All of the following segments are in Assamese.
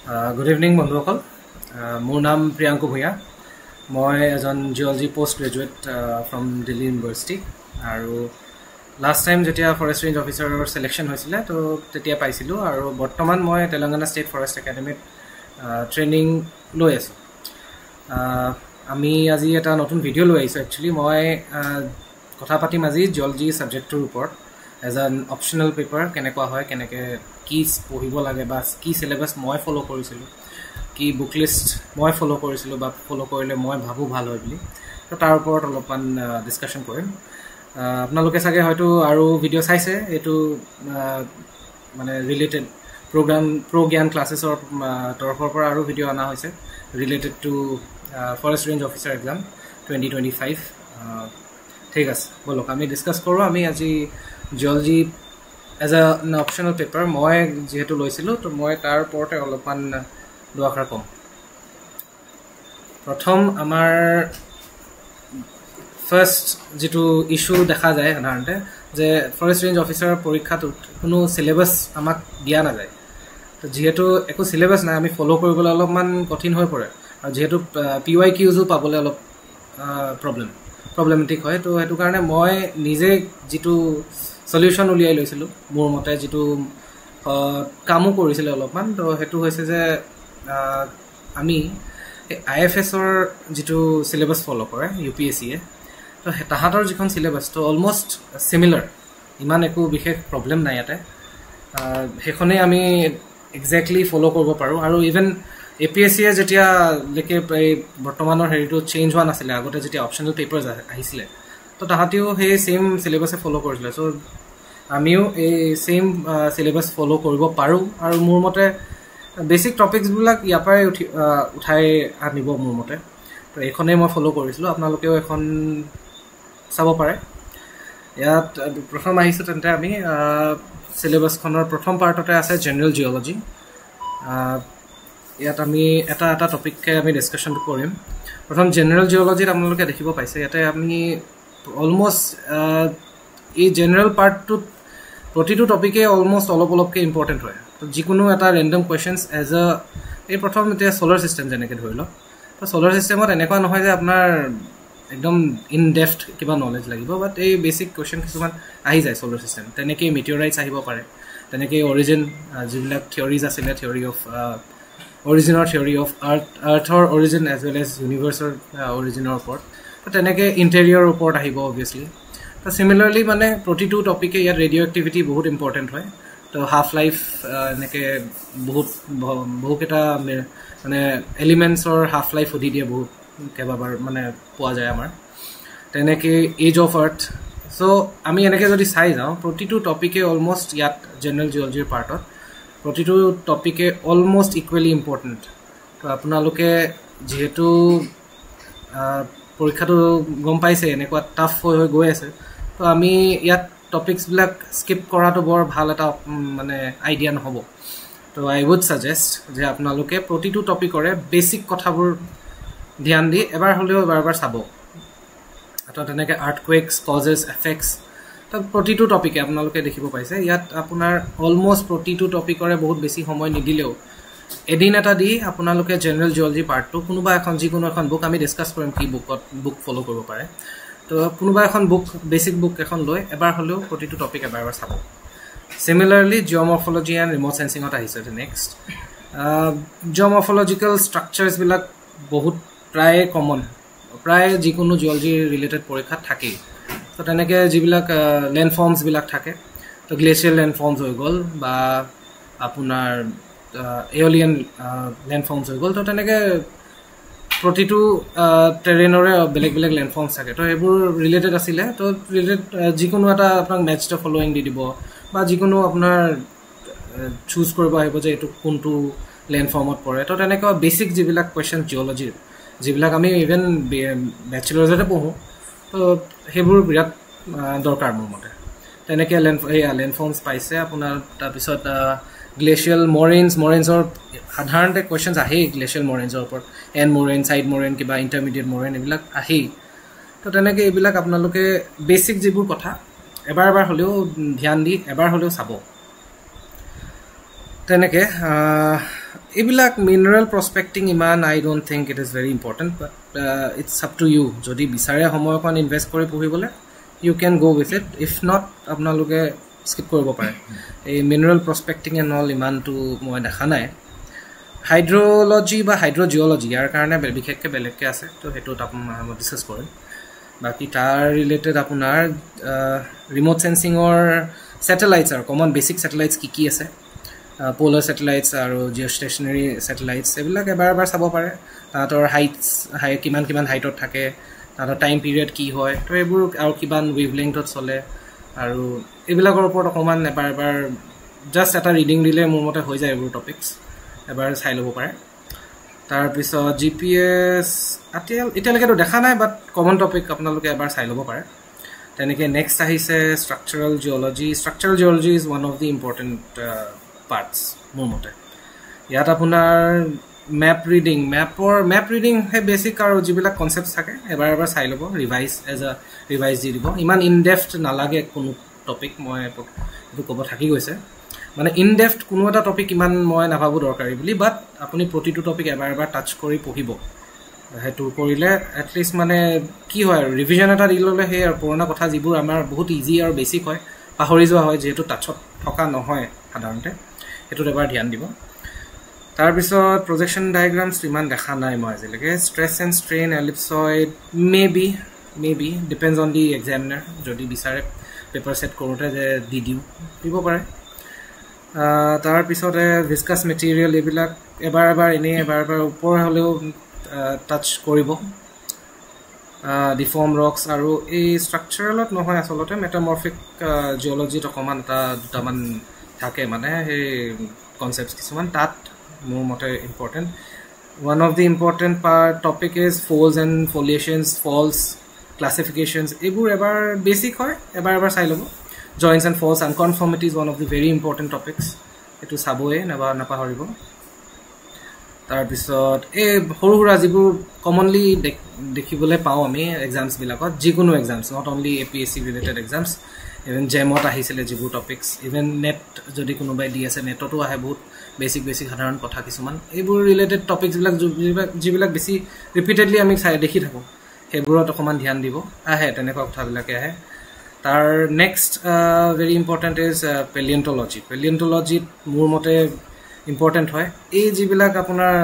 Good evening, বন্ধুসকল। মোৰ নাম প্ৰিয়াংকু ভূঞা। মই এজন geology post graduate from Delhi university আৰু লাষ্ট টাইম যেতিয়া ফৰেষ্ট ৰেঞ্জ অফিচাৰৰ সিলেকশ্যন হৈছিলে তো তেতিয়া পাইছিলোঁ আৰু বৰ্তমান মই তেলেংগানা ষ্টেট ফৰেষ্ট একাডেমীত ট্ৰেইনিং লৈ আছোঁ। আমি আজি এটা নতুন ভিডিঅ' লৈ আহিছোঁ। একচুৱেলি মই কথা পাতিম আজি জিঅ'লজি ছাবজেক্টটোৰ ওপৰত। এজ এন অপশ্যনেল পেপাৰ কেনেকুৱা হয়, কেনেকৈ কি পঢ়িব লাগে বা কি চিলেবাছ মই ফ'ল' কৰিছিলোঁ, কি বুক লিষ্ট মই ফ'ল' কৰিছিলোঁ বা ফ'ল' কৰিলে মই ভাবোঁ ভাল হয় বুলি, তো তাৰ ওপৰত অলপমান ডিছকাশ্যন কৰিম। আপোনালোকে চাগে হয়তো আৰু ভিডিঅ' চাইছে, এইটো মানে ৰিলেটেড প্ৰ'জ্ঞান ক্লাছেছৰ তৰফৰ পৰা আৰু ভিডিঅ' অনা হৈছে related to forest range officer exam 2025। ঠিক আছে, ব'লক আমি ডিছকাছ কৰোঁ। আমি আজি geology as an optional paper মই যিহেতু লৈছিলোঁ, তো মই তাৰ ওপৰতে অলপমান দুআষাৰ ক'ম। প্ৰথম আমাৰ ফাৰ্ষ্ট যিটো ইছ্যু দেখা যায় সাধাৰণতে যে ফৰেষ্ট ৰেঞ্জ অফিচাৰৰ পৰীক্ষাটোত কোনো চিলেবাছ আমাক দিয়া নাযায়। তো যিহেতু একো চিলেবাছ নাই, আমি ফ'ল' কৰিবলৈ অলপমান কঠিন হৈ পৰে আৰু যিহেতু PYQজো পাবলৈ অলপ প্ৰব্লেমেটিক হয়। তো সেইটো কাৰণে মই নিজে যিটো সলিউশ্যন উলিয়াই লৈছিলোঁ, মোৰ মতে যিটো কামো কৰিছিলে অলপমান, তো সেইটো হৈছে যে আমি IFSৰ যিটো চিলেবাছ ফ'ল' কৰে UPSCয়ে, তো তাহাঁতৰ যিখন চিলেবাছ তো অলমষ্ট চিমিলাৰ, ইমান একো বিশেষ প্ৰব্লেম নাই ইয়াতে। সেইখনেই আমি একজেক্টলি ফ'ল' কৰিব পাৰোঁ। আৰু ইভেন APSCয়ে যেতিয়ালৈকে এই বৰ্তমানৰ হেৰিটো চেঞ্জ হোৱা নাছিলে, আগতে যেতিয়া অপশ্যনেল পেপাৰ্ছ আহিছিলে, তো তাহাঁতেও সেই ছেইম চিলেবাছে ফ'ল' কৰিছিলে। চ' আমিও এই ছেইম চিলেবাছ ফ'ল' কৰিব পাৰোঁ আৰু মোৰ মতে বেছিক টপিকছবিলাক ইয়াৰ পৰাই উঠাই আনিব মোৰ মতে। তো এইখনেই মই ফ'ল' কৰিছিলোঁ, আপোনালোকেও এখন চাব পাৰে। ইয়াত প্ৰথম আহিছোঁ তেন্তে আমি চিলেবাছখনৰ প্ৰথম পাৰ্টতে আছে জেনেৰেল জিঅ'লজি। ইয়াত আমি এটা টপিককে আমি ডিছকাশ্যনটো কৰিম। প্ৰথম জেনেৰেল জিঅ'লজিত আপোনালোকে দেখিব পাইছে, ইয়াতে আমি অলমষ্ট এই জেনেৰেল পাৰ্টটোত প্ৰতিটো টপিকেই অলমষ্ট অলপকৈ ইম্পৰ্টেণ্ট হয়। তো যিকোনো এটা ৰেণ্ডম কুৱেশ্যনছ এই প্ৰথম এতিয়া ছ'লাৰ ছিষ্টেম যেনেকৈ ধৰি লওক, তো ছ'লাৰ ছিষ্টেমত এনেকুৱা নহয় যে আপোনাৰ একদম ইন ডেফথ কিবা নলেজ লাগিব, বাট এই বেছিক কুৱেশ্যন কিছুমান আহি যায় ছ'লাৰ ছিষ্টেম। তেনেকেই মিটিঅ'ৰাইটছ আহিব পাৰে, তেনেকেই অৰিজিন যিবিলাক থিয়ৰিজ আছিলে, থিয়ৰি অফ আৰ্থৰ অৰিজিন এজ ৱেল এজ ইউনিভাৰ্চৰ অৰিজিনৰ ওপৰত, তো তেনেকৈ ইণ্টেৰিয়ৰৰ ওপৰত আহিব অভিয়াছলি। তো চিমিলাৰলি মানে প্ৰতিটো টপিকে ইয়াত ৰেডিঅ' এক্টিভিটি বহুত ইম্পৰ্টেণ্ট হয়। তো হাফ লাইফ এনেকৈ বহুকেইটা মানে এলিমেণ্টছৰ হাফ লাইফ সুধি দিয়ে, বহুত কেইবাবাৰ মানে পোৱা যায় আমাৰ। তেনেকৈ এজ অফ আৰ্থ। চ' আমি এনেকৈ যদি চাই যাওঁ, প্ৰতিটো টপিকে অলমষ্ট ইয়াত জেনেৰেল জিঅ'লজিৰ পাৰ্টত প্ৰতিটো টপিকে অলমষ্ট ইকুৱেলি ইম্পৰ্টেণ্ট। তো আপোনালোকে যিহেতু পৰীক্ষাটো গম পাইছে এনেকুৱা টাফ হৈ গৈ আছে, তো আমি ইয়াত টপিকছবিলাক স্কিপ কৰাটো বৰ ভাল এটা মানে আইডিয়া নহ'ব। তো আই উড ছাজেষ্ট যে আপোনালোকে প্ৰতিটো টপিকৰে বেছিক কথাবোৰ ধ্যান দি এবাৰ হ'লেও এবাৰ চাব। তো তেনেকৈ আৰ্থকুৱেকছ, কজেছ, এফেক্টছ, তো প্ৰতিটো টপিকে আপোনালোকে দেখিব পাইছে ইয়াত আপোনাৰ অলমষ্ট প্ৰতিটো টপিকৰে বহুত বেছি সময় নিদিলেও এদিন এটা দি আপোনালোকে জেনেৰেল জিঅ'লজি পাৰ্টটো যিকোনো এখন বুক আমি ডিছকাছ কৰিম কি বুক ফ'ল' কৰিব পাৰে। তো কোনোবা এখন বেছিক বুক এখন লৈ এবাৰ হ'লেও প্ৰতিটো টপিক এবাৰ চাব। চিমিলাৰলি জিঅ'মৰ্ফলজি এণ্ড ৰিম'ট চেন্সিঙত আহিছে নেক্সট। জিঅ'মৰ্ফলজিকেল ষ্ট্ৰাকচাৰ্ছবিলাক বহুত প্ৰায় কমন, প্ৰায় যিকোনো জিঅ'লজি ৰিলেটেড পৰীক্ষাত থাকেই। তো তেনেকৈ যিবিলাক লেণ্ড ফৰ্মছবিলাক থাকে, তো গ্লেচিয়েল লেণ্ড ফৰ্মছ হৈ গ'ল বা আপোনাৰ এঅলিয়ান লেণ্ড ফৰ্মছ হৈ গ'ল। তো তেনেকৈ প্ৰতিটো টেৰেইনৰে বেলেগ বেলেগ লেণ্ড ফৰ্মছ থাকে, তো সেইবোৰ ৰিলেটেড আছিলে। তো যিকোনো এটা আপোনাক মেটচ দ্য ফল'য়িং দি দিব বা যিকোনো আপোনাৰ চুজ কৰিব আহিব যে এইটো কোনটো লেণ্ড ফৰ্মত পৰে। তো তেনেকুৱা বেছিক যিবিলাক কুৱেশ্যন জিঅ'লজিৰ, যিবিলাক আমি ইভেন বেচেলাৰ্ছতে পঢ়োঁ, তো সেইবোৰ বিৰাট দৰকাৰ মোৰ মতে। তেনেকৈ লেণ্ড ফৰ্মছ পাইছে আপোনাৰ। তাৰপিছত গ্লেচিয়েল মৰেইনছৰ সাধাৰণতে কুৱেশ্যনছ আহেই গ্লেচিয়েল মৰেইনছৰ ওপৰত, এণ্ড মৰেইন, ছাইড মৰেইন, কিবা ইণ্টাৰমিডিয়েট মৰেইন, এইবিলাক আহেই। তো তেনেকৈ এইবিলাক আপোনালোকে বেছিক যিবোৰ কথা এবাৰ হ'লেও ধ্যান দি এবাৰ হ'লেও চাব। তেনেকৈ এইবিলাক মিনাৰেল প্ৰস্পেক্টিং ইমান I don't think it is very important but it's up to you যদি বিচাৰে সময়কণ ইনভেষ্ট কৰি পঢ়িবলৈ you can go' with it if not আপোনালোকে স্কিপ কৰিব পাৰে এই মিনাৰেল প্ৰস্পেক্টিং এণ্ড অল ইমানটো মই দেখা নাই হাইড্ৰলজি বা হাইড্ৰজিঅ'লজি ইয়াৰ কাৰণে বিশেষকৈ বেলেগকৈ আছে তো সেইটোত আপোনাৰ মই ডিছকাছ কৰিম বাকী তাৰ ৰিলেটেড আপোনাৰ ৰিম'ট চেন্সিঙৰ ছেটেলাইটছ আৰু কমন বেছিক ছেটেলাইটছ কি আছে পোলাৰ ছেটেলাইটছ আৰু জিঅ' ষ্টেচনেৰী ছেটেলাইটছ এইবিলাক এবাৰ চাব পাৰে তাহাঁতৰ কিমান হাইটত থাকে তাহাঁতৰ টাইম পিৰিয়ড কি হয় তো এইবোৰ আৰু কিমান ৱেভলেংথত চলে আৰু এইবিলাকৰ ওপৰত অকণমান এবাৰ জাষ্ট এটা ৰিডিং দিলে মোৰ মতে হৈ যায় এইবোৰ টপিকছ এবাৰ চাই ল'ব পাৰে তাৰপিছত GPS এতিয়ালৈকেতো দেখা নাই বাট কমন টপিক আপোনালোকে এবাৰ চাই ল'ব পাৰে তেনেকৈ নেক্সট আহিছে structural geology is one of the important parts মোৰ মতে ইয়াত আপোনাৰ মেপ ৰিডিং সেই বেছিক আৰু যিবিলাক কনচেপ্ট থাকে এবাৰ চাই ল'ব ৰিভাইজ দি দিব ইমান ইনডেফ্থ নালাগে কোনো টপিক মই এইটো ক'ব থাকি গৈছে মানে ইনডেফ্থ কোনো এটা টপিক ইমান মই নাভাবোঁ দৰকাৰী বুলি বাট আপুনি প্ৰতিটো টপিক এবাৰ টাচ কৰি পঢ়িব সেইটো কৰিলে এটলিষ্ট মানে কি হয় আৰু ৰিভিজন এটা দি ল'লে সেই আৰু পুৰণা কথা যিবোৰ আমাৰ বহুত ইজি আৰু বেছিক হয় পাহৰি যোৱা হয় যিহেতু টাচত থকা নহয় সাধাৰণতে সেইটোত এবাৰ ধ্যান দিব তাৰপিছত প্ৰজেকশ্যন ডায়েগ্ৰামছ ইমান দেখা নাই মই আজিলৈকে stress and strain ellipsoid may be depends on the examiner যদি বিচাৰে পেপাৰ ছেট কৰোঁতে যে দিব পাৰে তাৰপিছতে ভিস্কাছ মেটেৰিয়েল এইবিলাক এবাৰ ওপৰ হ'লেও টাচ কৰিব ডিফৰ্ম ৰক্স আৰু এই ষ্ট্ৰাকচাৰেলত নহয় আচলতে মেটামৰ্ফিক জিঅ'লজিত অকণমান দুটামান থাকে মানে সেই কনচেপ্ট কিছুমান তাত মোৰ মতে important one of the important topic is folds and foliations folds classifications এইবোৰ এবাৰ বেছিক হয় এবাৰ চাই ল'ব joints and folds unconformity is one of the very important topics এইটো চাবই নাপাহৰিব তাৰপিছত এই সৰু সুৰা যিবোৰ কমনলি দেখিবলৈ পাওঁ আমি এক্সামছবিলাকত যিকোনো exams not only APSC related exams even জেমত আহিছিলে যিবোৰ টপিকছ ইভেন নেট যদি কোনোবাই দি আছে নেটতো আহে বহুত বেছিক সাধাৰণ কথা কিছুমান এইবোৰ ৰিলেটেড টপিকছবিলাক যিবিলাক বেছি ৰিপিটেডলি আমি দেখি থাকোঁ সেইবোৰত অকণমান ধ্যান দিব আহে তেনেকুৱা কথাবিলাকে আহে তাৰ নেক্সট ভেৰি ইম্পৰ্টেণ্ট ইজ পেলিয়ণ্টলজিত মোৰ মতে ইম্পৰ্টেণ্ট হয় এই যিবিলাক আপোনাৰ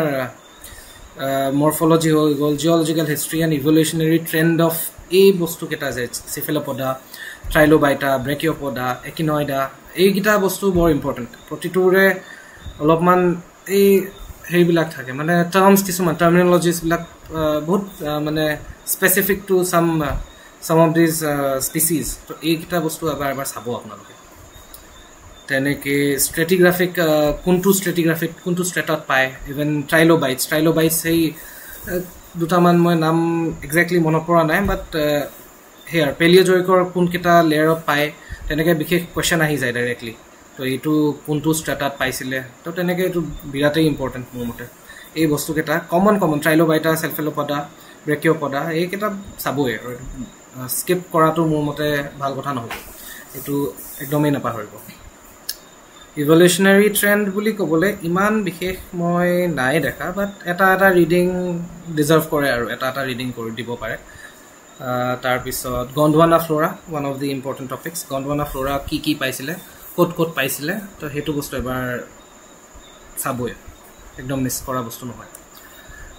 মৰ্ফলজি হৈ গ'ল geological history and evolutionary trend of এই বস্তুকেইটা যে চিফেলোপডা ট্ৰাইলোবাইটা ব্ৰেকিঅ'পডা একিনয়ডা এইকেইটা বস্তু বৰ ইম্পৰ্টেণ্ট প্ৰতিটোৰে অলপমান এই হেৰিবিলাক থাকে মানে টাৰ্মছ কিছুমান টাৰ্মিনলজিছবিলাক বহুত মানে specific to some of these species তো এইকেইটা বস্তু এবাৰ চাব আপোনালোকে তেনেকৈ ষ্ট্ৰেটিগ্ৰাফিক কোনটো ষ্ট্ৰেটত পায় ইভেন ট্ৰাইলোবাইটছ সেই দুটামান মই নাম একজেক্টলি মনত পৰা নাই বাট সেয়াৰ পেলিঅ'জয়িকৰ কোনকেইটা লেয়াৰত পায় তেনেকৈ বিশেষ কুৱেশ্যন আহি যায় ডাইৰেক্টলি তো এইটো কোনটো ষ্ট্ৰেটাত পাইছিলে তো তেনেকৈ এইটো বিৰাটেই ইম্পৰ্টেণ্ট মোৰ মতে এই বস্তুকেইটা কমন ট্ৰাইলোবাইটা চেলফেলোপডা ব্ৰেকিঅ'পডা এইকেইটা চাবই আৰু স্কিপ কৰাটো মোৰ মতে ভাল কথা নহ'ব এইটো একদমেই নাপাহৰিব ইভলিউচনেৰী ট্ৰেণ্ড বুলি ক'বলৈ ইমান বিশেষ মই নাই দেখা বাট এটা ৰিডিং ডিজাৰ্ভ কৰে আৰু এটা ৰিডিং কৰি দিব পাৰে তাৰপিছত Gondwana flora one of the important topics Gondwana flora কি পাইছিলে ক'ত পাইছিলে তো সেইটো বস্তু এবাৰ চাবই একদম মিছ কৰা বস্তু নহয়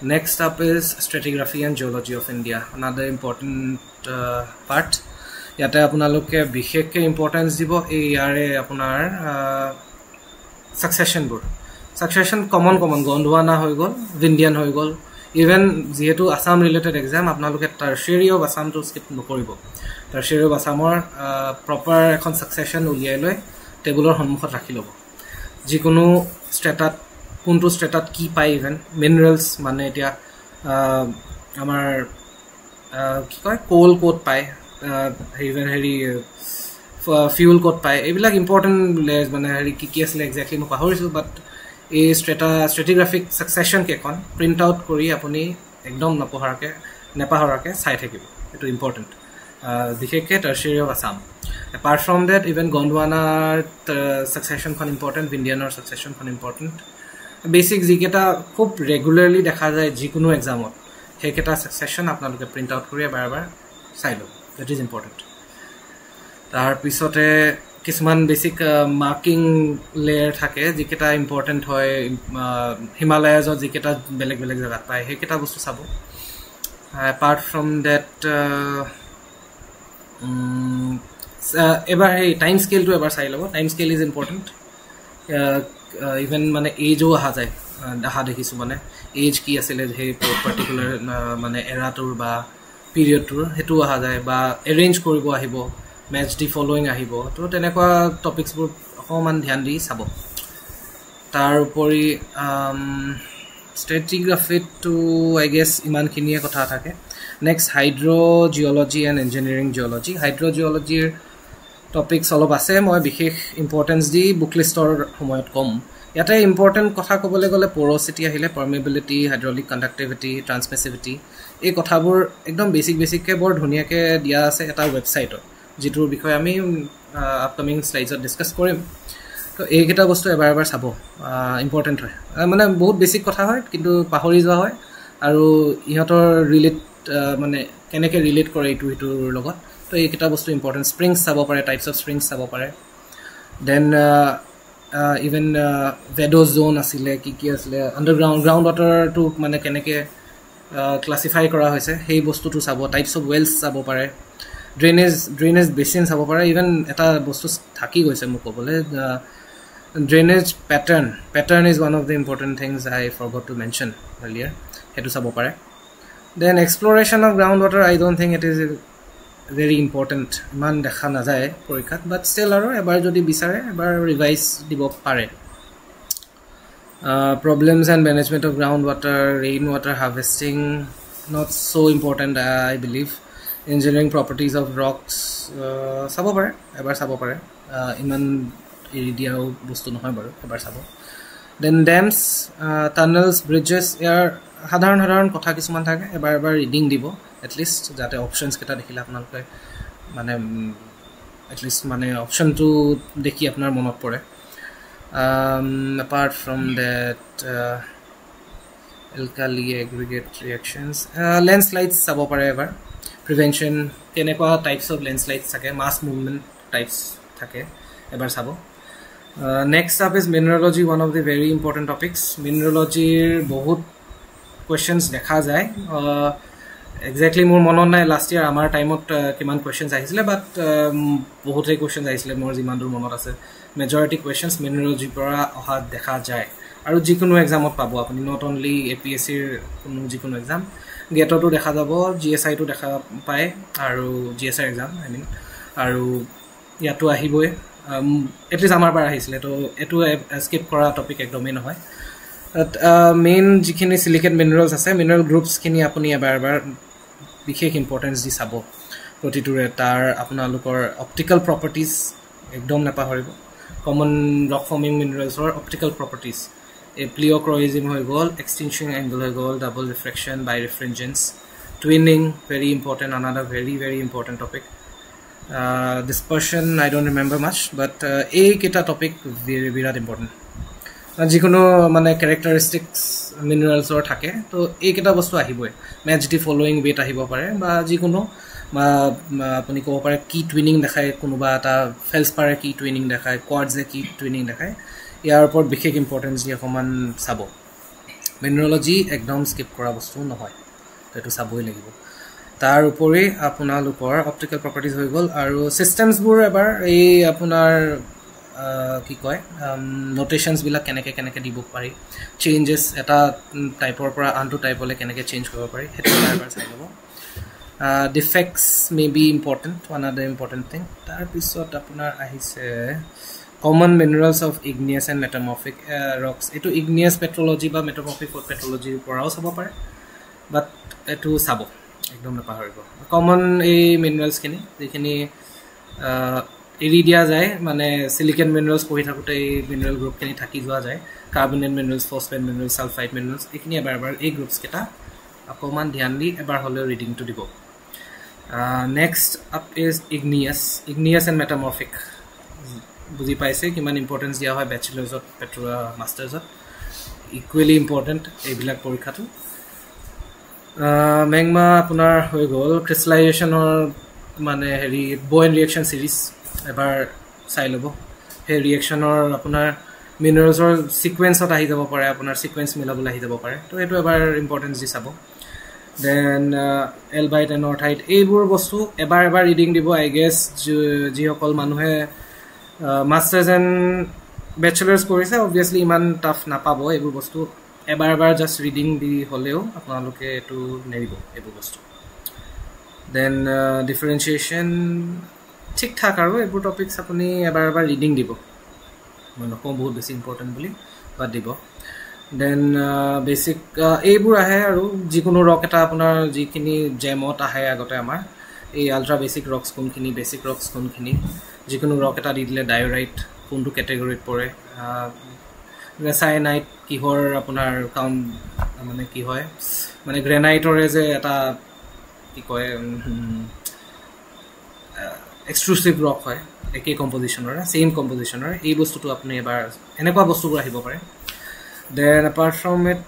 next up is stratigraphy and geology of India another important part ইয়াতে আপোনালোকে বিশেষকৈ ইম্পৰ্টেঞ্চ দিব এই ইয়াৰে আপোনাৰ ছাকচেশ্যন কমন গণ্ডৱানা হৈ গ'ল ভিণ্ডিয়ান হৈ গ'ল ইভেন যিহেতু আছাম ৰিলেটেড এক্সাম আপোনালোকে টাৰ্চিয়াৰী অফ আছামটো স্কিপ নকৰিব টাৰ্চিয়াৰী অফ আছামৰ প্ৰপাৰ এখন ছাকচেশ্যন উলিয়াই লৈ টেবুলৰ সন্মুখত ৰাখি ল'ব যিকোনো ষ্ট্ৰেটাত কোনটো ষ্ট্ৰেটাত কি পায় ইভেন মিনাৰেলছ মানে এতিয়া আমাৰ কি কয় কোল ক'ত পায় ইভেন ফিউল ক'ত পায় এইবিলাক ইম্পৰ্টেণ্ট মানে কি আছিলে একজেক্টলি মই পাহৰিছোঁ বাট এই ষ্ট্ৰেটিগ্ৰাফিক ছাকচেশ্যন কেইখন প্ৰিণ্ট আউট কৰি আপুনি একদম নেপাহৰাকৈ চাই থাকিব এইটো ইম্পৰ্টেণ্ট বিশেষকৈ tertiary of Assam apart from that even গণ্ডৱানাৰ ছাকচেশ্যনখন ইম্পৰ্টেণ্ট ভিণ্ডিয়ানৰ ছাকচেশ্যনখন ইম্পৰ্টেণ্ট বেসিক যিকেটা খুব ৰেগুলাৰলি দেখা যায় যিকোনো এক্সামত সেইকেটা সেকশন আপোনালোকে প্ৰিন্ট আউট কৰি বাৰবাৰ চাই লওক দ্যাট ইজ ইম্পৰ্টেন্ট তাৰ পিছতে কিছুমান বেসিক মাৰ্কিং লেয়াৰ থাকে যিকেটা ইম্পৰ্টেন্ট হয় হিমালয়াজত যিকেটা বেলেগ বেলেগ জায়গাত পায় সেইকেটা বস্তু চাব apart from that এবাৰ এই টাইম স্কেলটো এবাৰ চাই লব time scale is important even মানে এজও আহা যায় দেখা দেখিছো মানে এজ কি আছিল সেই পাৰ্টিকুলাৰ মানে এৰাটোৰ বা পিৰিয়ডটোৰ হেতু আহা যায় বা এৰেঞ্জ কৰিব আহিব ম্যাচ ডি ফলোইং আহিব তো তেনেকুৱা টপিকসবোৰ অকমান ধ্যান দি চাব তাৰ উপৰি স্ট্ৰেটিগ্ৰাফি টু আই গেছ ইমানখিনিয়ে কথা থাকে next hydrogeology and engineering geology হাইড্ৰজিঅলজিৰ টপিকস অলপ আছে মই বিশেষ ইম্পৰ্টেন্স দি বুক লিষ্টৰ সময়ত কম ইয়াতে ইম্পৰ্টেন্ট কথা ক'বলৈ গ'লে পৰচিটি আহিলে পাৰ্মিবিলিটি হাইড্ৰলিক কণ্ডাক্টিভিটি ট্ৰান্সমিছিভিটি এই কথাবোৰ একদম বেসিককে বৰ ধুনীয়াকৈ দিয়া আছে এটা ৱেবছাইটত যিটোৰ বিষয়ে আমি আপকামিং স্লাইডছত ডিসকাস কৰিম তো এইকেইটা বস্তু এবাৰ চাব ইম্পৰ্টেন্ট হয় মানে বহুত বেসিক কথা হয় কিন্তু পাহৰি যোৱা হয় আৰু ইহঁতৰ ৰিলেট মানে কেনেকৈ ৰিলেট কৰে ইটোৰ লগত তো এইকেইটা বস্তু ইম্পৰ্টেন্ট স্প্ৰিংছ চাব পাৰে টাইপছ অফ স্প্ৰিংছ চাব পাৰে দেন ইভেন ভেডো জোন আছিলে কি আছিলে আণ্ডাৰগ্ৰাউণ্ড গ্ৰাউণ্ড ৱাটাৰটো মানে কেনেকৈ ক্লাছিফাই কৰা হৈছে সেই বস্তুটো চাব টাইপছ অফ ৱেলছ চাব পাৰে ড্ৰেইনেজ বেচিন চাব পাৰে ইভেন এটা বস্তু থাকি গৈছে মোক ক'বলৈ drainage pattern is one of the important things I forgot to mention earlier সেইটো চাব পাৰে then exploration of ground water I don't think it is very important ইমান দেখা নাযায় পৰীক্ষাত বাট ষ্টিল আৰু এবাৰ যদি বিচাৰে এবাৰ ৰিভাইজ দিব পাৰে problems and management of ground water rain water harvesting not so' important I believe engineering properties of rocks চাব পাৰে এবাৰ চাব পাৰে ইমান এৰি দিয়াও বস্তু নহয় বাৰু এবাৰ চাব দেন ডেমছ টানেলছ ব্ৰিজেছ ইয়াৰ সাধাৰণ কথা কিছুমান থাকে এবাৰ ৰিডিং দিব এটলিষ্ট যাতে অপশ্যনছ কেইটা দেখিলে আপোনালোকে মানে এটলিষ্ট মানে অপশ্যনটো দেখি আপোনাৰ মনত পৰে apart from that alkali aggregate reactions landslides চাব পাৰে এবাৰ প্ৰিভেনশ্যন কেনেকুৱা টাইপছ অফ লেণ্ডশ্লাইডছ থাকে মাছ মুভমেণ্ট টাইপছ থাকে এবাৰ চাব next up is mineralogy one of the very important topics মিনাৰলজিৰ বহুত কুৱেশ্যনছ দেখা যায় একজেক্টলি মোৰ মনত নাই লাষ্ট ইয়াৰ আমাৰ টাইমত কিমান কুৱেশ্যনছ আহিছিলে বাট বহুতেই কুৱেশ্যনছ আহিছিলে মোৰ যিমান দূৰ মনত আছে মেজৰিটি কুৱেশ্যনছ মিনাৰলজিৰ পৰা অহা দেখা যায় আৰু যিকোনো এক্সামত পাব আপুনি নট অনলি APSCৰ কোনো যিকোনো এক্সাম গেটতো দেখা যাব GSIটো দেখা পায় আৰু GSI এক্সাম আই মিন আৰু ইয়াতো আহিবই এটলিষ্ট আমাৰ পৰা আহিছিলে তো এইটো স্কিপ কৰা টপিক একদমেই নহয় মেইন যিখিনি চিলিকেট মিনাৰেলছ আছে মিনাৰেল গ্ৰুপছখিনি আপুনি এবাৰ বিশেষ ইম্পৰ্টেন্স দি চাব প্ৰতিটোৰে তাৰ আপোনালোকৰ অপটিকেল প্ৰপাৰ্টিজ একদম নাপাহৰিব কমন ৰক ফৰ্মিং মিনাৰেলছৰ অপটিকেল প্ৰপাৰ্টিজ প্লিঅ'ক্ৰয়িজিম হৈ গ'ল এক্সটিংশ্যন এংগল হৈ গ'ল double refraction by birefringence twinning very important another very important topic dispersion I don't remember much but এইকেইটা টপিক বিৰাট ইম্পৰ্টেণ্ট যিকোনো মানে কেৰেক্টাৰিষ্টিক্স মিনাৰেলছৰ থাকে তো এইকেইটা বস্তু আহিবই মেচ ডি ফলোইং ৱেট আহিব পাৰে বা যিকোনো বা আপুনি ক'ব পাৰে কি টুইনিং দেখায় কোনোবা এটা ফেলছপাৰে কি টুইনিং দেখায় কোৱাৰ্ডছে কি টুইনিং দেখায় ইয়াৰ ওপৰত বিশেষ ইম্পৰ্টেন্স দি অকণমান চাব মিনাৰলজি একদম স্কিপ কৰা বস্তু নহয় তো এইটো চাবই লাগিব তাৰ উপৰি আপোনালোকৰ অপটিকেল প্ৰপাৰ্টিজ হৈ গ'ল আৰু ছিষ্টেমছবোৰ এবাৰ এই আপোনাৰ কি কয় নোটেশ্যনছবিলাক কেনেকৈ দিব পাৰি চেঞ্জেছ এটা টাইপৰ পৰা আনটো টাইপলৈ কেনেকৈ চেঞ্জ কৰিব পাৰি সেইটো এবাৰ চাই ল'ব defects may be important one of the important thing তাৰপিছত আপোনাৰ আহিছে common minerals of igneous and metamorphic rocks এইটো ইগনিয়াছ পেট্ৰলজি বা মেটামৰ্ফিক পেট্ৰলজিৰ পৰাও চাব পাৰে বাট এইটো চাব একদম নাপাহৰিব কমন এই মিনাৰেলছখিনি যিখিনি এৰি দিয়া যায় মানে চিলিকেট মিনাৰেলছ পঢ়ি থাকোঁতে এই মিনাৰেল গ্ৰুপখিনি থাকি যোৱা যায় carbonate minerals phosphate minerals sulphide minerals এইখিনি এবাৰ এই গ্ৰুপছকেইটা অকণমান ধ্যান দি এবাৰ হ'লেও ৰিডিংটো দিব next up is igneous and metamorphic বুজি পাইছে কিমান ইম্পৰ্টেঞ্চ দিয়া হয় বেচেলাৰ্ছত মাষ্টাৰ্ছত ইকুৱেলি ইম্পৰ্টেণ্ট এইবিলাক পৰীক্ষাটো মেগমা আপোনাৰ হৈ গ'ল ক্ৰিষ্টেলাইজেশ্যনৰ মানে হেৰি বয়েন ৰিয়েকশ্যন ছিৰিজ এবাৰ চাই ল'ব সেই ৰিয়েকশ্যনৰ আপোনাৰ মিনাৰেলছৰ ছিকুৱেঞ্চত আহি যাব পাৰে আপোনাৰ ছিকুৱেঞ্চ মিলাবলৈ আহি যাব পাৰে তো এইটো এবাৰ ইম্পৰ্টেঞ্চ দি চাব দেন এলবাইট এণ্ড অৰ্থাইট এইবোৰ বস্তু এবাৰ ৰিডিং দিব আই গেছ যিসকল মানুহে মাষ্টাৰ্ছ এণ্ড বেচেলাৰ্ছ কৰিছে অবভিয়াছলি ইমান টাফ নাপাব এইবোৰ বস্তু এবাৰ জাষ্ট ৰিডিং দি হ'লেও আপোনালোকে এইটো নেৰিব এইবোৰ বস্তু দেন ডিফাৰেঞ্চিয়েশ্যন ঠিক ঠাক আৰু এইবোৰ টপিকছ আপুনি এবাৰ ৰিডিং দিব মই নকওঁ বহুত বেছি ইম্পৰ্টেণ্ট বুলি বাদ দিব দেন বেচিক এইবোৰ আহে আৰু যিকোনো ৰক এটা আপোনাৰ যিখিনি জেমত আহে আগতে আমাৰ এই আল্ট্ৰা বেচিক ৰক্স কোনখিনি বেচিক ৰক্স কোনখিনি যিকোনো ৰক এটা দি দিলে ডায়ৰাইট কোনটো কেটেগৰীত পৰে গ্ৰেচাইনাইট কিহৰ আপোনাৰ কাউণ্ট মানে কি হয় মানে গ্ৰেনাইটৰে যে এটা কি কয় এক্সক্লুচিভ ৰক হয় একেই কম্পজিশ্যনৰে ছেইম কম্পজিশ্যনৰে এই বস্তুটো আপুনি এবাৰ এনেকুৱা বস্তুবোৰ আহিব পাৰে then apart from it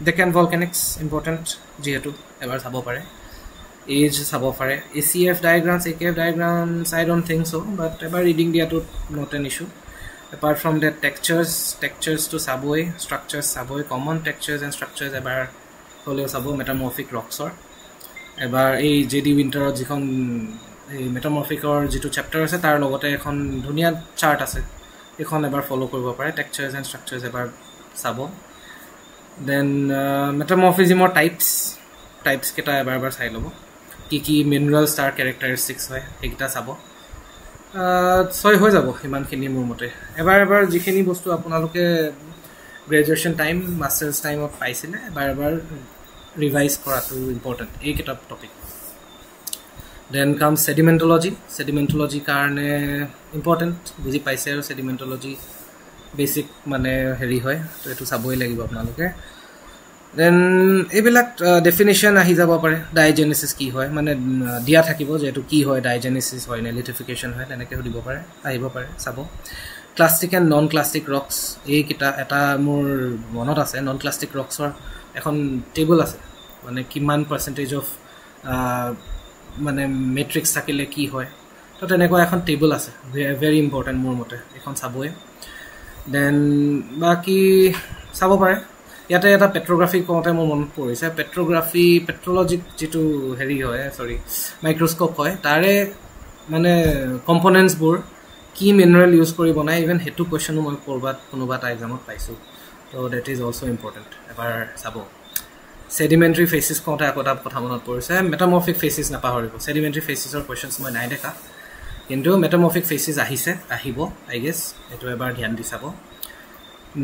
Deccan volcanics important যিহেতু এবাৰ চাব পাৰে এজ চাব পাৰে ACF diagrams AKF diagrams I don't think so' but এবাৰ ৰিডিং দিয়াটো not an issue apart from that টেক্সাৰ্ছটো চাবই ষ্ট্ৰাকচাৰ্ছ চাবই কমন টেক্সাৰ্ছ এণ্ড ষ্ট্ৰাকচাৰ্ছ এবাৰ হ'লেও চাব মেটামৰ্ফিক ৰক্সৰ এবাৰ এই JD উইণ্টাৰত যিখন এই মেটামৰ্ফিকৰ যিটো চেপ্টাৰ আছে তাৰ লগতে এখন ধুনীয়া চাৰ্ট আছে এইখন এবাৰ ফ'ল' কৰিব পাৰে টেক্সাৰ্ছ এণ্ড ষ্ট্ৰাকচাৰ্ছ এবাৰ চাব দেন মেটামৰ্ফিজিমৰ টাইপছ কেইটা এবাৰ চাই ল'ব কি মিনাৰেলছ তাৰ কেৰেক্টাৰিষ্টিক্স হয় সেইকেইটা চাব ছয় হৈ যাব সিমানখিনি মোৰ মতে এবাৰ যিখিনি বস্তু আপোনালোকে গ্ৰেজুৱেশ্যন টাইম মাষ্টাৰ্ছ টাইমত পাইছিলে এবাৰ ৰিভাইজ কৰাটো ইম্পৰ্টেণ্ট এইকেইটা টপিক দেন কাম ছেডিমেণ্টলজি কাৰণে ইম্পৰ্টেণ্ট বুজি পাইছে আৰু ছেডিমেণ্টলজি বেচিক মানে হেৰি হয় তো এইটো চাবই লাগিব আপোনালোকে দেন এইবিলাক ডেফিনেশ্যন আহি যাব পাৰে ডাইজেনেচিছ কি হয় মানে দিয়া থাকিব যে এইটো কি হয় ডাইজেনেচিছ হয় নে লিথিফিকেশ্যন হয় তেনেকৈ সুধিব পাৰে আহিব পাৰে চাব ক্লাষ্টিক এণ্ড নন ক্লাষ্টিক ৰক্স এইকেইটা এটা মোৰ মনত আছে নন ক্লাষ্টিক ৰক্সৰ এখন টেবুল আছে মানে কিমান পাৰ্চেণ্টেজ অফ মানে মেট্ৰিক্স থাকিলে কি হয় তো তেনেকুৱা এখন টেবুল আছে ভেৰি ইম্পৰ্টেণ্ট মোৰ মতে এখন চাবই দেন বাকী চাব পাৰে ইয়াতে এটা পেট্ৰগ্ৰাফি কওঁতে মোৰ মনত পৰিছে পেট্ৰলজিক যিটো হেৰি হয় মাইক্ৰস্কোপ হয় তাৰে মানে কম্পনেণ্টছবোৰ কি মিনাৰেল ইউজ কৰি বনায় ইভেন সেইটো কুৱেশ্যনো মই কোনোবা এটা এক্সামত পাইছোঁ তো ডেট ইজ অলছ' ইম্পৰ্টেণ্ট এবাৰ চাব ছেডিমেণ্টাৰী ফেচিছ কওঁতে আকৌ এটা কথা মনত পৰিছে মেটামৰ্ফিক ফেচিছ নাপাহৰিব ছেডিমেণ্টাৰী ফেচিছৰ কুৱেশ্যনছ মই নাই দেখা কিন্তু মেটামৰ্ফিক ফেচিছ আহিব আই গেছ এইটো এবাৰ ধ্যান দি চাব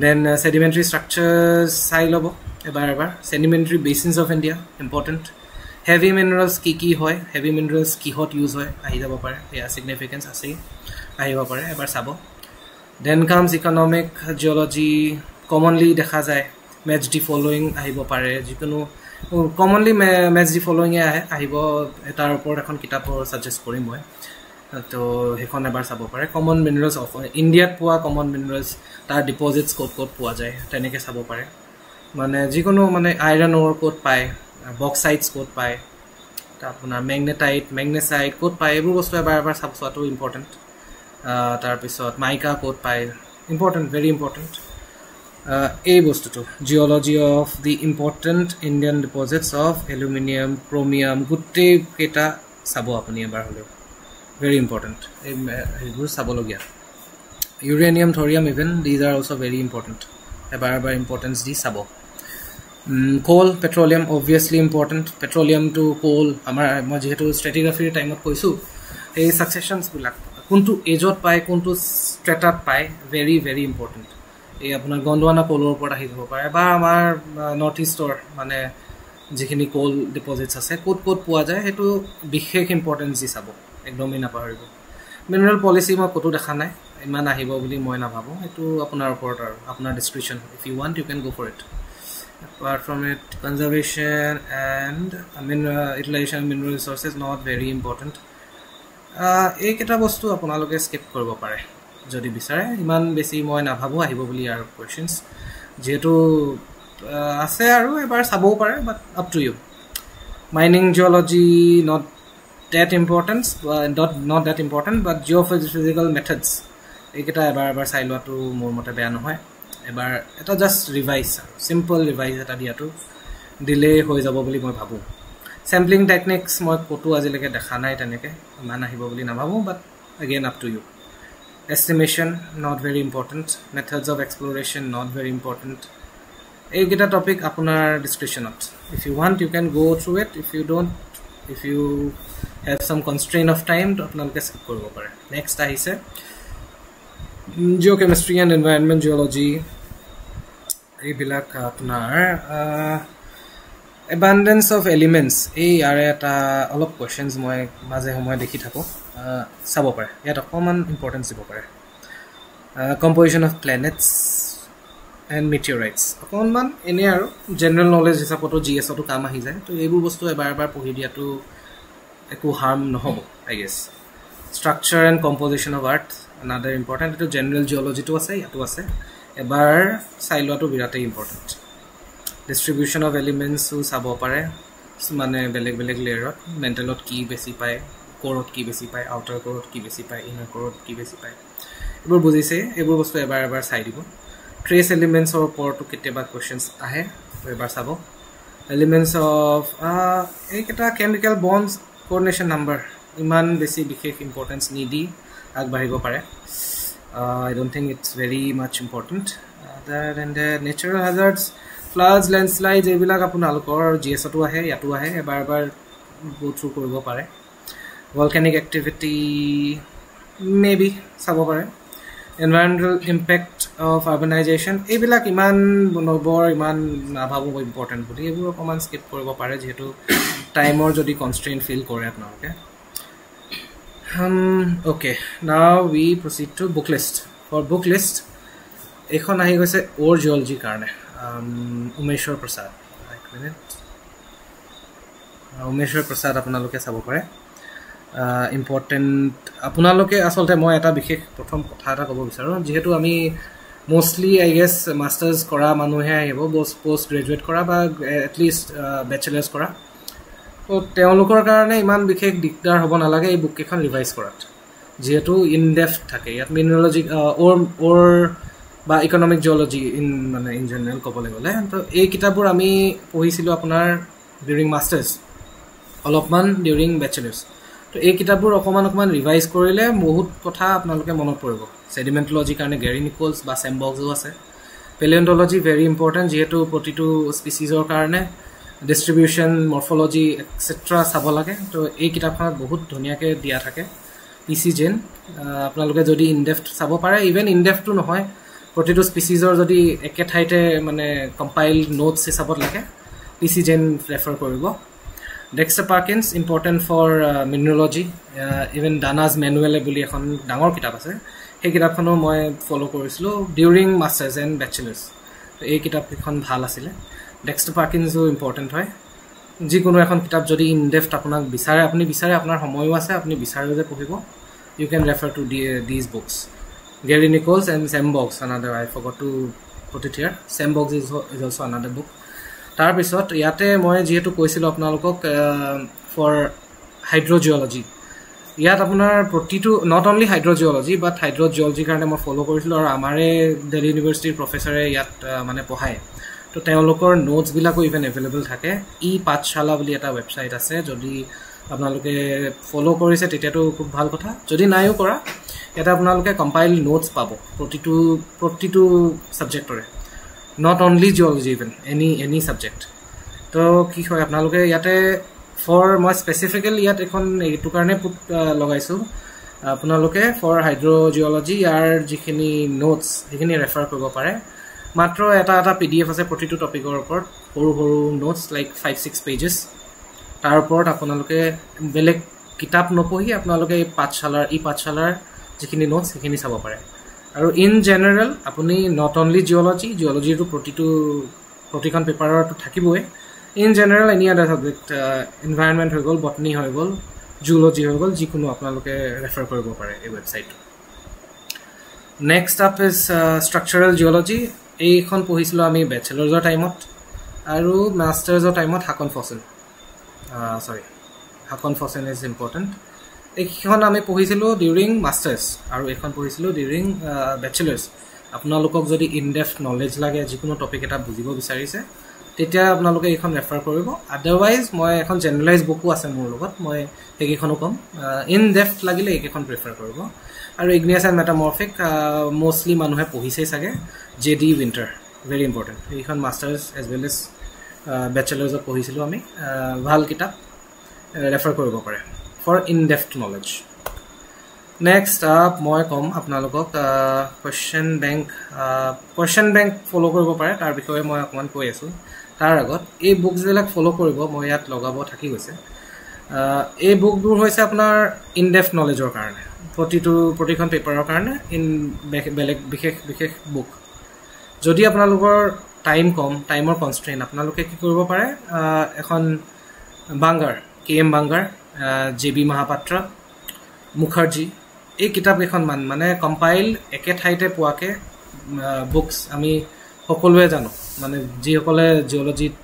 দেন ছেডিমেণ্টাৰী ষ্ট্ৰাকচাৰ্ছ চাই ল'ব এবাৰ sedimentary basins of India important heavy minerals কি হয় হেভি মিনাৰেলছ কিহত ইউজ হয় আহি যাব পাৰে সেয়া ছিগনিফিকেঞ্চ আছেই আহিব পাৰে এবাৰ চাব then comes economic geology commonly দেখা যায় মেথছ ডি ফল'য়িং আহিব পাৰে যিকোনো কমনলি মেথছ ডি ফল'য়িঙে আহিব তাৰ ওপৰত এখন কিতাপৰ ছাজেষ্ট কৰিম মই তো সেইখন এবাৰ চাব পাৰে কমন মিনাৰেলছ অফ ইণ্ডিয়াত পোৱা কমন মিনাৰেলছ তাৰ ডিপজিটছ ক'ত পোৱা যায় তেনেকৈ চাব পাৰে মানে যিকোনো মানে আইৰণ অ'ৰ ক'ত পায় বক্সাইটছ ক'ত পায় আপোনাৰ মেগনেচাইট ক'ত পায় এইবোৰ বস্তু এবাৰ চোৱাটো ইম্পৰ্টেণ্ট তাৰপিছত মাইকা ক'ত পায় ইম্পৰ্টেণ্ট ভেৰি ইম্পৰ্টেণ্ট এই বস্তুটো geology of the important Indian deposits of aluminium chromium গোটেইকেইটা চাব আপুনি এবাৰ হ'লেও ভেৰি ইম্পৰ্টেণ্ট এইবোৰ চাবলগীয়া uranium thorium even these are also' very important এবাৰ ইম্পৰ্টেঞ্চ দি চাব কোল পেট্ৰলিয়াম অবভিয়াছলি ইম্পৰ্টেণ্ট পেট্ৰলিয়ামটো কোল মই যিহেতু ষ্ট্ৰেটিগ্ৰাফিৰ টাইমত কৈছোঁ এই ছাকচেশ্যনছবিলাক কোনটো এজত পায় কোনটো ষ্ট্ৰেটাত পায় ভেৰি ভেৰি ইম্পৰ্টেণ্ট এই আপোনাৰ গণ্ডৱানা কোলৰ ওপৰত আহি যাব পাৰে বা আমাৰ নৰ্থ ইষ্টৰ মানে যিখিনি কোল ডিপজিটছ আছে ক'ত পোৱা যায় সেইটো বিশেষ ইম্পৰ্টেঞ্চ দি চাব একদমেই নাপাহৰিব মিনাৰেল পলিচি মই ক'তো দেখা নাই ইমান আহিব বুলি মই নাভাবোঁ এইটো আপোনাৰ ওপৰত আৰু আপোনাৰ description if you want you can go' for it apart from it conservation and utilization mineral resources not very important এইকেইটা বস্তু আপোনালোকে স্কিপ কৰিব পাৰে যদি বিচাৰে ইমান বেছি মই নাভাবোঁ আহিব বুলি ইয়াৰ কুৱেশ্যনছ যেহেতু আছে আৰু এবাৰ চাবও পাৰে but up to you mining geology not that important but geophysical methods এইকেইটা এবাৰ চাই লোৱাটো মোৰ মতে বেয়া নহয় এবাৰ এটা জাষ্ট ৰিভাইজ সিম্পল ৰিভাইজ এটা দিয়াটো ডিলে হৈ যাব বুলি মই ভাবো sampling techniques মই কতো আজিলৈকে দেখা নাই তেনেকে মান আহিব বুলি নাভাবো but again up to you estimation not very important methods of exploration not very important এইকেইটা টপিক আপোনাৰ ডিসক্ৰিপশনত if you want you can go through it if you have some constraint of time to আপোনালোকে skip কৰিব পাৰে next আহিছে geochemistry and environment geology এইবিলাক আপোনাৰ abundance of elements এই আৰু এটা অলপ questions মই মাজে সময় দেখি থাকো চাব পাৰে ইয়াত অকমান ইম্পৰ্টেন্স দিব পাৰে composition of planets and meteorites অকমান এনে আৰু general knowledge হিচাপতো GS তো কাম আহি যায় তো এইবোৰ বস্তু এবাৰ পঢ়ি দিয়াটো একো harm নহব I guess structure and composition of earth another important to general geology to আছে ইয়াতো আছে এবাৰ চাই লোৱাটো বিৰাটেই important distribution of elements চাব পাৰে মানে বেলেগ লেয়াৰত মেন্টেলত কি বেছি পায় কোৰত কি বেছি পায় আউটাৰ কোৰত কি বেছি পায় ইনাৰ কোৰত কি বেছি পায় এইবোৰ বুজিছে এইবোৰ বস্তু এবাৰ চাই দিব trace elements or ওপৰতো কেতিয়াবা questions আহে এবাৰ চাব elements of এইকেইটা chemical bonds coordination number ইমান বেছি বিশেষ ইম্পৰ্টেন্স নিদি আগবাঢ়িব পাৰে I don't think it's very much important other than the natural hazards floods landslides এইবিলাক আপোনালোকৰ GS তো আহে ইয়াতো আহে এবাৰ go through কৰিব পাৰে volcanic activity maybe চাব পাৰে environmental impact of urbanization এইবিলাক ইমান নবৰ ইমান নাভাবো ইম্পৰ্টেন্ট বুলি এইবোৰ অকমান স্কিপ কৰিব পাৰে যেহেতু টাইমৰ যদি কনস্ট্ৰেইন ফিল কৰে আপোনালোকে okay now we proceed to book list for book list এখন আহি গৈছে or geology কাৰণে উমেশ্বৰ প্ৰসাদ এক মিনিট উমেশ্বৰ প্ৰসাদ আপোনালোকে চাব পাৰে ইম্পৰ্টেন্ট আপোনালোকে আসলতে মই এটা বিশেষ প্ৰথম কথা এটা ক'ব বিচাৰো যেহেতু আমি মোস্টলি I guess মাস্টাৰ্স কৰা মানুহে আহিব পোষ্ট গ্ৰেজুৱেট কৰা বা at least ব্যাচেলাৰ্স কৰা তো তেওঁলোকৰ কাৰণে ইমান বিশেষ দিগদাৰ হ'ব নালাগে এই বুক কেখন ৰিভাইজ কৰাত যেহেতু ইন ডেপথ থাকে ইয়াত মিনাৰলজি or বা ইকোনমিক জিঅলজি ইন জেনাৰেল ক'বলৈ গ'লে তো এই কিতাপবোৰ আমি পঢ়িছিলোঁ আপোনাৰ ডিউৰিং মাষ্টাৰ্স অলপমান ডিউৰিং ব্যাচেলাৰ্স তো এই কিতাপবোৰ অকমান ৰিভাইজ কৰিলে বহুত কথা আপোনালোকে মনত পৰিব সেডিমেন্টলজি কাৰণে গ্যাৰি নিকলছ বা সেমবক্সও আছে পেলিঅন্টলজি ভেৰি ইম্পৰ্টেন্ট যেহেতু প্ৰতিটো স্পিচিজৰ কাৰণে ডিস্ট্ৰিবিউশন মৰ্ফোলজি এটসেট্ৰা চাব লাগে তো এই কিতাপখনত বহুত ধুনীয়াকে দিয়া থাকে পিসি জেন আপোনালোকে যদি ইন ডেপথ চাব পাৰে ইভেন ইন ডেপথটো নহয় প্ৰতিটো স্পিচিজৰ যদি একে ঠাইতে মানে কম্পাইলড নোটছ হিচাপত লাগে পিসি জেন ৰেফাৰ কৰিব Dexter Perkins important for mineralogy even Dana's manual বুলি এখন ডাঙৰ কিতাপ আছে সেই কিতাপখনো মই ফলো কৰিছিলো ডিউৰিং মাষ্টাৰ্স এণ্ড ব্যাচেলাৰ্স তো এই কিতাপখন ভাল আছিল Dexter Perkins ও ইম্পৰ্টেন্ট হয় যিকোনো এখন কিতাপ যদি ইন ডেপথ আপোনাক বিচাৰে আপুনি বিচাৰে আপোনাৰ সময়ও আছে আপুনি বিচাৰে যে পঢ়িব you can refer to these books Gary Nichols and Sam Boggs another I forgot to put it here Sam Boggs is also another book তাৰ পিছত ইয়াতে মই যেহেতু কৈছিল আপোনালোকক ফৰ হাইড্ৰোজিঅলজি ইয়াত আপোনাৰ প্ৰতিটো নট অনলি হাইড্ৰোজিঅলজি বাট হাইড্ৰোজিঅলজি কাৰণে মই ফলো কৰিছিলো আৰু আমাৰে দিল্লী ইউনিভাৰ্চিটিৰ প্ৰফেসৰে ইয়াত মানে পঢ়ায় তো তেওঁলোকৰ নোটছ বিলাকো ইভেন এভেইলেবল থাকে ই পাঠশালা বুলি এটা ওয়েবসাইট আছে যদি আপোনালোকে ফলো কৰিছে তেতিয়াতো খুব ভাল কথা যদি নাইও কৰা এটা আপোনালোকে কম্পাইল নোটছ পাব প্ৰতিটো সাবজেক্টৰে not only geology even any subject to ki hoy apnaloke yate for more specifically yat ekhon etu karone put lagaisu apnaloke for hydrogeology ar jikhini notes ekhini refer koribo pare matro eta pdf ase protitu topic or upor horu notes like 5-6 pages tar upor apnaloke belek kitab nopohi apnaloke pathshalar jikhini notes ekhini sabo pare আৰু ইন জেনাৰেল আপুনি নট অনলি জিঅলজি টু প্ৰতিখন পেপাৰটো থাকিবই in general any other subject environment হৈ গ'ল বটনি হৈ গ'ল জুলজি হৈ গ'ল যিকোনো আপোনালোকে ৰেফাৰ কৰিব পাৰে এই website next up is structural geology এইখন পঢ়িছিলোঁ আমি বেচেলাৰ্ছৰ টাইমত আৰু মাষ্টাৰ্ছৰ টাইমত Haakon Fossen Haakon Fossen is important এইখন আমি পঢ়িছিলোঁ ডিউৰিং মাষ্টাৰ্ছ আৰু এইখন পঢ়িছিলোঁ ডিউৰিং বেচেলাৰ্ছ আপোনালোকক যদি ইনডেপথ নলেজ লাগে যিকোনো টপিক এটা বুজিব বিচাৰিছে তেতিয়া আপোনালোকে এইখন ৰেফাৰ কৰিব আদাৰৱাইজ মই এখন জেনেৰেলাইজ বুকো আছে মোৰ লগত মই সেইকেইখনো ক'ম ইন ডেপথ লাগিলে এইকেইখন প্ৰিফাৰ কৰিব আৰু ইগনিয়াছ এণ্ড মেটামৰ্ফিক মষ্টলি মানুহে পঢ়িছেই চাগে জে.ডি. উইণ্টাৰ ভেৰি ইম্পৰ্টেণ্ট এইখন মাষ্টাৰ্ছ এজ ৱেল এজ বেচেলাৰ্ছত পঢ়িছিলোঁ আমি ভাল কিতাপ ৰেফাৰ কৰিব পাৰে for in depth knowledge next up মই ক'ম আপোনালোকক কুৱেশ্যন বেংক ফ'ল' কৰিব পাৰে তাৰ বিষয়ে মই অকণমান কৈ আছোঁ তাৰ আগত এই বুকছবিলাক ফ'ল' কৰিব মই ইয়াত লগাব থাকি গৈছে এই বুকবোৰ হৈছে আপোনাৰ ইন ডেপথ নলেজৰ কাৰণে প্ৰতিখন পেপাৰৰ কাৰণে বেলেগ বিশেষ বুক যদি আপোনালোকৰ টাইম কম টাইমৰ কনষ্ট্ৰেইন আপোনালোকে কি কৰিব পাৰে এখন বাংগাৰ K.M. বাংগাৰ J.B. মহাপাত্ৰ মুখাৰ্জী এই কিতাপকেইখন মানে কম্পাইল একে ঠাইতে পোৱাকৈ বুকছ আমি সকলোৱে জানো মানে যিসকলে জিঅ'লজিত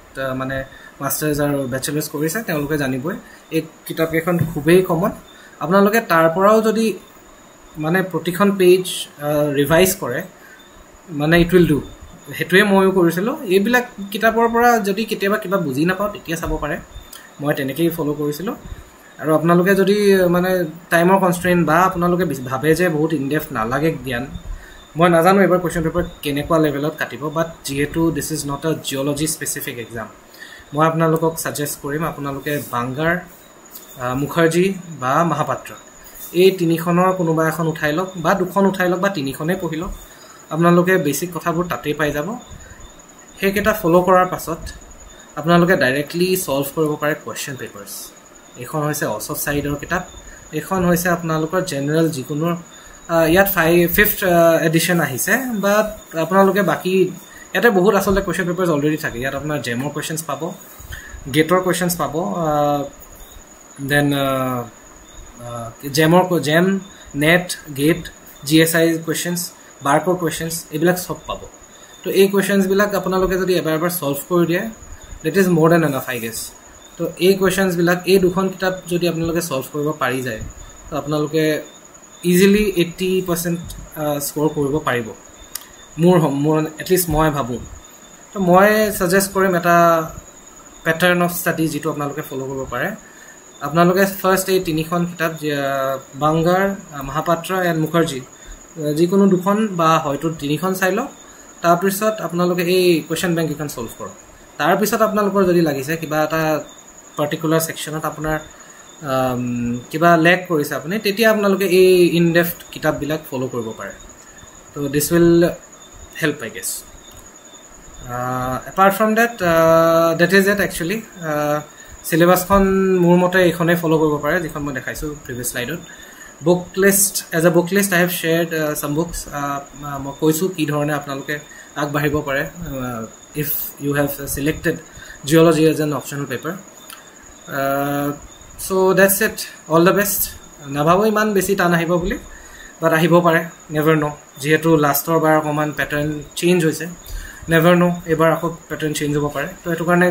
মানে মাষ্টাৰ্ছ আৰু বেচেলাৰ্ছ কৰিছে তেওঁলোকে জানিবই এই কিতাপকেইখন খুবেই কমন আপোনালোকে তাৰ পৰাও যদি মানে প্ৰতিখন পেজ ৰিভাইজ কৰে মানে ইট উইল ডু সেইটোৱে ময়ো কৰিছিলোঁ এইবিলাক কিতাপৰ পৰা যদি কেতিয়াবা কিবা বুজি নাপাওঁ তেতিয়া চাব পাৰে মই তেনেকেই ফ'ল' কৰিছিলোঁ আৰু আপোনালোকে যদি মানে টাইমৰ কনষ্ট্ৰেইন বা আপোনালোকে ভাবে যে বহুত ইনডেপথ নালাগে জ্ঞান মই নাজানো এবাৰ কুৱেশ্যন পেপাৰ কেনেকুৱা লেভেলত কাটিব বাট যিহেতু this is not a geology specific exam মই আপোনালোকক ছাজেষ্ট কৰিম আপোনালোকে বাংগাৰ মুখাৰ্জী বা মহাপাত্ৰ এই তিনিখনৰ কোনোবা এখন উঠাই লওক বা দুখন উঠাই লওক বা তিনিখনেই পঢ়ি লওক আপোনালোকে বেছিক কথাবোৰ তাতেই পাই যাব সেইকেইটা ফ'ল' কৰাৰ পাছত আপোনালোকে ডাইৰেক্টলি ছল্ভ কৰিব পাৰে কুৱেশ্যন পেপাৰ্ছ এইখন হৈছে অশোক চাইডৰ কিতাপ এইখন হৈছে আপোনালোকৰ জেনেৰেল যিকোনো ইয়াত 5th এডিশ্যন আহিছে বাট আপোনালোকে বাকী ইয়াতে বহুত আচলতে কুৱেশ্যন পেপাৰ্ছ অলৰেডি থাকে ইয়াত আপোনাৰ জেমৰ কুৱেশ্যনছ পাব গেটৰ কুৱেশ্যনছ পাব then JAM NET GATE GSI questions বাৰ্কৰ কুৱেশ্যনছ এইবিলাক চব পাব তো এই কুৱেশ্যনছবিলাক আপোনালোকে যদি এবাৰ ছল্ভ কৰি দিয়ে দেট ইজ মোৰ দেন এনাফ আই গেছ তো এই কুৱেশ্যনছবিলাক এই দুখন কিতাপ যদি আপোনালোকে ছল্ভ কৰিব পাৰি যায় তো আপোনালোকে ইজিলি 80% স্ক'ৰ কৰিব পাৰিব মোৰ এটলিষ্ট মই ভাবোঁ তো মই ছাজেষ্ট কৰিম এটা পেটাৰ্ণ অফ ষ্টাডি যিটো আপোনালোকে ফ'ল' কৰিব পাৰে আপোনালোকে ফাৰ্ষ্ট এই তিনিখন কিতাপ বাংগাৰ মহাপাত্ৰ এণ্ড মুখাৰ্জী যিকোনো দুখন বা হয়তো তিনিখন চাই লওক তাৰপিছত আপোনালোকে এই কুৱেশ্যন বেংক কেইখন ছল্ভ কৰক তাৰপিছত আপোনালোকৰ যদি লাগিছে কিবা এটা পাৰ্টিকুলাৰ ছেকশ্যনত আপোনাৰ কিবা লেক কৰিছে আপুনি তেতিয়া আপোনালোকে এই ইন ডেপথ কিতাপবিলাক ফ'ল' কৰিব পাৰে তো this will help I guess apart from that is it actually চিলেবাছখন মোৰ মতে এইখনেই ফ'ল' কৰিব পাৰে যিখন মই দেখাইছোঁ প্ৰিভিয়াছ শ্লাইডত book list as a book list I have shared some books মই কৈছোঁ কি ধৰণে আপোনালোকে আগবাঢ়িব পাৰে if you have selected geology as an optional paper so' that's it all the best নাভাবোঁ ইমান বেছি টান আহিব বুলি বাট আহিব পাৰে নেভাৰ ন' যিহেতু লাষ্টৰ বাৰ অকণমান পেটাৰ্ণ চেঞ্জ হৈছে নেভাৰ ন' এইবাৰ আকৌ পেটাৰ্ণ চেঞ্জ হ'ব পাৰে তো সেইটো কাৰণে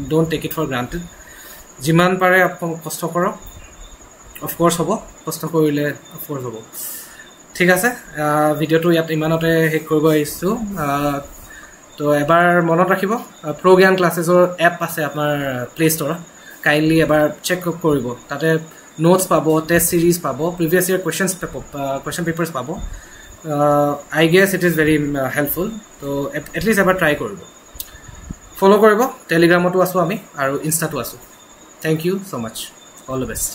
don't take it for granted যিমান পাৰে কষ্ট কৰক অফক'ৰ্ছ হ'ব কষ্ট কৰিলে অফক'ৰ্ছ হ'ব ঠিক আছে ভিডিঅ'টো ইয়াত ইমানতে শেষ কৰিব আহিছোঁ তো এবাৰ মনত ৰাখিব প্ৰ'জ্ঞান ক্লাছেছৰ এপ আছে আপোনাৰ প্লে' ষ্ট'ৰত কাইণ্ডলি এবাৰ চেক কৰিব তাতে নোটছ পাব টেষ্ট চিৰিজ পাব প্ৰিভিয়াছ ইয়েৰ কুৱেশ্যন পেপাৰ্ছ পাব I guess it is very helpful তো এটলিষ্ট এবাৰ ট্ৰাই কৰিব ফ'ল' কৰিব টেলিগ্ৰামতো আছোঁ আমি আৰু ইনষ্টাতো আছোঁ thank you so' much all the best